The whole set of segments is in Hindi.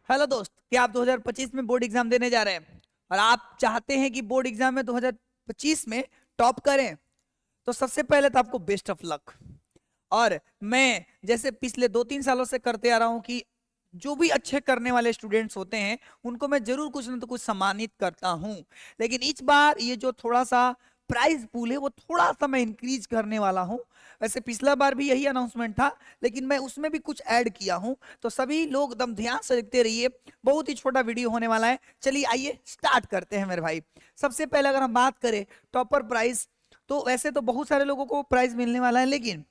हेलो दोस्त, क्या आप 2025 में बोर्ड एग्जाम देने जा रहे हैं और आप चाहते हैं कि बोर्ड एग्जाम में 2025 में टॉप करें? तो सबसे पहले तो आपको बेस्ट ऑफ लक। और मैं जैसे पिछले 2-3 सालों से करते आ रहा हूं कि जो भी अच्छे करने वाले स्टूडेंट्स होते हैं उनको मैं जरूर कुछ ना तो कुछ सम्मानित करता हूं। लेकिन इस बार ये जो थोड़ा सा प्राइज पूल है वो थोड़ा सा मैं इंक्रीज करने वाला हूं। वैसे पिछला बार भी यही अनाउंसमेंट था, लेकिन मैं उसमें भी कुछ ऐड किया हूं। तो सभी लोग एकदम ध्यान से देखते रहिए, बहुत ही छोटा वीडियो होने वाला है। चलिए आइए स्टार्ट करते हैं मेरे भाई। सबसे पहले अगर हम बात करें टॉपर प्राइज, तो वैसे तो बहुत सारे लोगों को प्राइज मिलने वाला है, लेकिन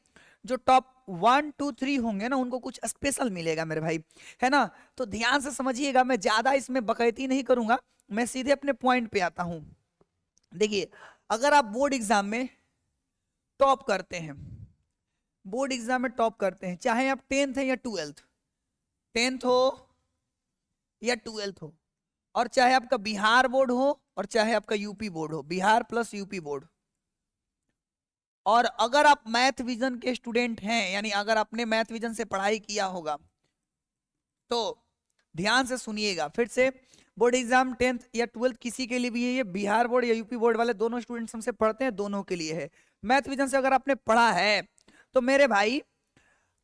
जो टॉप 1 2 3 होंगे ना उनको कुछ स्पेशल मिलेगा मेरे भाई, है ना। तो ध्यान से समझिएगा, मैं ज्यादा इसमें बकैती नहीं करूंगा, मैं सीधे अपने पॉइंट पे आता हूं। देखिए, अगर आप बोर्ड एग्जाम में टॉप करते हैं, बोर्ड एग्जाम में टॉप करते हैं, चाहे आप 10th है या 12th, 10th हो या 12th हो, और चाहे आपका बिहार बोर्ड हो और चाहे आपका यूपी बोर्ड हो, बिहार प्लस यूपी बोर्ड, और अगर आप मैथ विजन के स्टूडेंट हैं, यानी अगर आपने मैथ विजन से पढ़ाई किया होगा, तो ध्यान से सुनिएगा फिर से। बोर्ड एग्जाम 10th या 12th किसी के लिए भी है, ये बिहार बोर्ड या यूपी बोर्ड वाले दोनों स्टूडेंट्स हमसे पढ़ते हैं, दोनों के लिए है। मैथ विजन से अगर आपने पढ़ा है तो मेरे भाई,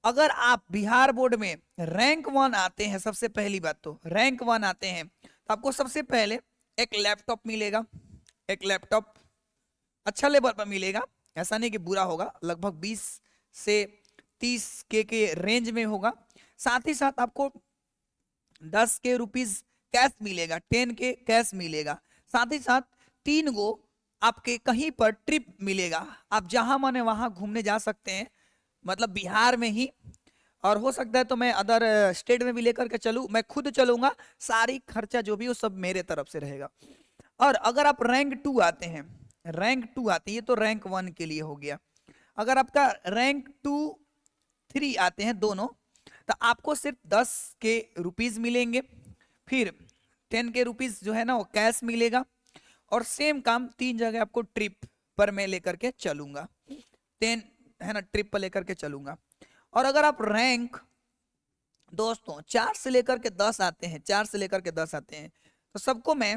अगर आप बिहार बोर्ड में रैंक 1 आते हैं, सबसे पहली बात तो रैंक 1 आते हैं, तो आपको सबसे पहले एक लैपटॉप मिलेगा। एक लैपटॉप अच्छा लेवल पर मिलेगा, ऐसा नहीं कि बुरा होगा, लगभग 20 से 30 के रेंज में होगा। साथ ही साथ आपको 10 के रुपीज कैश मिलेगा, 10 के कैश मिलेगा। साथ ही साथ 3 गो आपके कहीं पर ट्रिप मिलेगा, आप जहां माने वहां घूमने जा सकते हैं, मतलब बिहार में ही। और हो सकता है तो मैं अदर स्टेट में भी लेकर के चलूं, मैं खुद चलूंगा, सारी खर्चा जो भी वो सब मेरे तरफ से रहेगा। और अगर आप रैंक 2 आते हैं, रैंक 2 आते हैं, ये तो रैंक 1 के लिए हो गया। अगर आपका रैंक 2 3 आते हैं दोनों, तो आपको सिर्फ 10 के रुपीज मिलेंगे। फिर 10 के रुपीज जो है ना वो कैश मिलेगा, और सेम काम 3 जगह आपको ट्रिप पर मैं लेकर के चलूंगा, 10 है ना, ट्रिप पर लेकर के चलूंगा। और अगर आप रैंक दोस्तों 4 से लेकर के 10 आते हैं, 4 से लेकर के 10 आते हैं, तो सबको मैं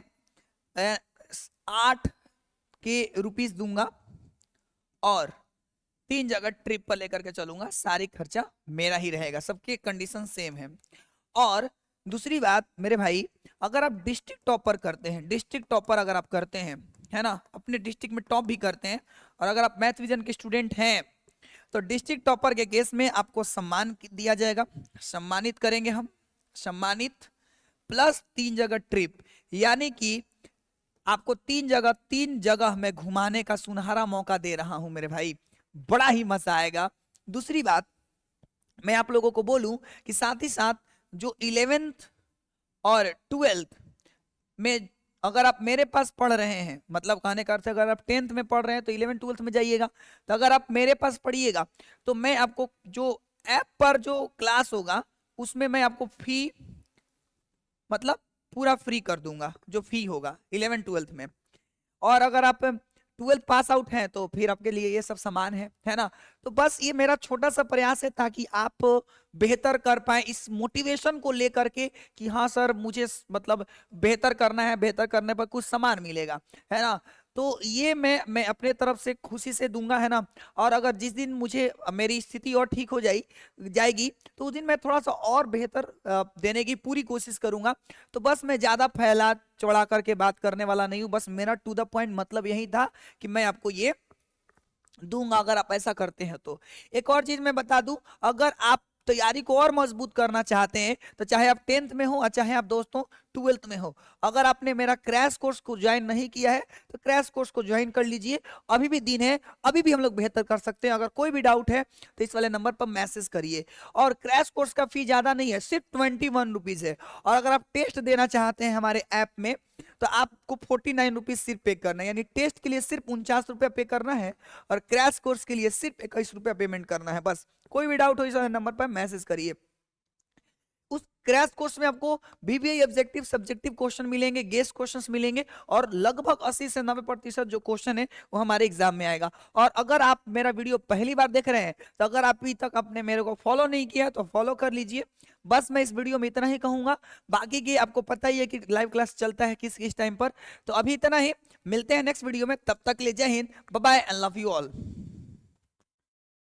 8 के रुपीज दूंगा, और 3 जगह ट्रिप पर लेकर के चलूंगा, सारी खर्चा मेरा ही रहेगा, सबके कंडीशन सेम है। और दूसरी बात मेरे भाई, अगर आप डिस्ट्रिक्ट टॉपर करते हैं, डिस्ट्रिक्ट टॉपर अगर आप करते हैं, है ना, अपने डिस्ट्रिक्ट में टॉप भी करते हैं, और अगर आप मैथ विजन के स्टूडेंट हैं, तो डिस्ट्रिक्ट टॉपर के केस में आपको सम्मान दिया जाएगा, सम्मानित करेंगे हम, सम्मानित प्लस 3 जगह ट्रिप, यानी कि आपको 3 जगह मैं घुमाने का सुनहरा मौका दे रहा हूं मेरे भाई, बड़ा ही मजा आएगा। दूसरी बात मैं आप लोगों को बोलूं कि साथ ही साथ जो 11th और 12th में अगर आप मेरे पास पढ़ रहे हैं, मतलब कहने का अर्थ है अगर आप 10th में पढ़ रहे हैं तो 11th 12th में जाइएगा। तो अगर आप मेरे पास पढ़िएगा तो मैं आपको जो ऐप पर जो क्लास होगा उसमें मैं आपको फी, मतलब पूरा फ्री कर दूंगा, जो फी होगा 11th 12th में। और अगर आप 12th पास आउट हैं तो फिर आपके लिए ये सब सामान है ना। तो बस ये मेरा छोटा सा प्रयास है ताकि आप बेहतर कर पाए, इस मोटिवेशन को लेकर के कि हाँ सर मुझे मतलब बेहतर करना है, बेहतर करने पर कुछ सामान मिलेगा, है ना। तो ये मैं अपने तरफ से खुशी से दूंगा, है ना। और अगर जिस दिन मुझे मेरी स्थिति और ठीक हो जाएगी तो उस दिन मैं थोड़ा सा और बेहतर देने की पूरी कोशिश करूंगा। तो बस मैं ज्यादा फैला चौड़ा करके बात करने वाला नहीं हूं, बस मेरा टू द पॉइंट मतलब यही था कि मैं आपको ये दूंगा अगर आप ऐसा करते हैं तो। एक और चीज मैं बता दूं, अगर आप तैयारी को और मजबूत करना चाहते हैं तो चाहे आप 10th में हो और चाहे आप दोस्तों 12th में हो, अगर आपने मेरा क्रैश कोर्स को ज्वाइन नहीं किया है तो क्रैश कोर्स को ज्वाइन कर लीजिए, अभी भी दिन है, अभी भी हम लोग बेहतर कर सकते हैं। अगर कोई भी डाउट है तो इस वाले नंबर पर मैसेज करिए। और क्रैश कोर्स का फी ज्यादा नहीं है, सिर्फ 21 रुपीज है। और अगर आप टेस्ट देना चाहते हैं हमारे ऐप में तो आपको 49 रुपीज सिर्फ पे करना है, यानी टेस्ट के लिए सिर्फ 49 रुपया पे करना है, और क्रैश कोर्स के लिए सिर्फ 21 रुपया पेमेंट करना है। बस कोई भी डाउट हो इस नंबर पर मैसेज करिए। उस क्रैश कोर्स में आपको बीबीए ऑब्जेक्टिव सब्जेक्टिव क्वेश्चन मिलेंगे, गेस्ट क्वेश्चंस मिलेंगे, और लगभग 80 से 90% जो क्वेश्चन है वो हमारे एग्जाम में आएगा। और अगर आप मेरा वीडियो पहली बार देख रहे हैं तो अगर आप अभी तक आपने मेरे को फॉलो नहीं किया तो फॉलो कर लीजिए। बस मैं इस वीडियो में इतना ही कहूंगा, बाकी की आपको पता ही है कि लाइव क्लास चलता है किस किस टाइम पर। तो अभी इतना ही, मिलते हैं नेक्स्ट वीडियो में, तब तक ले जय हिंद, bye bye and love you all.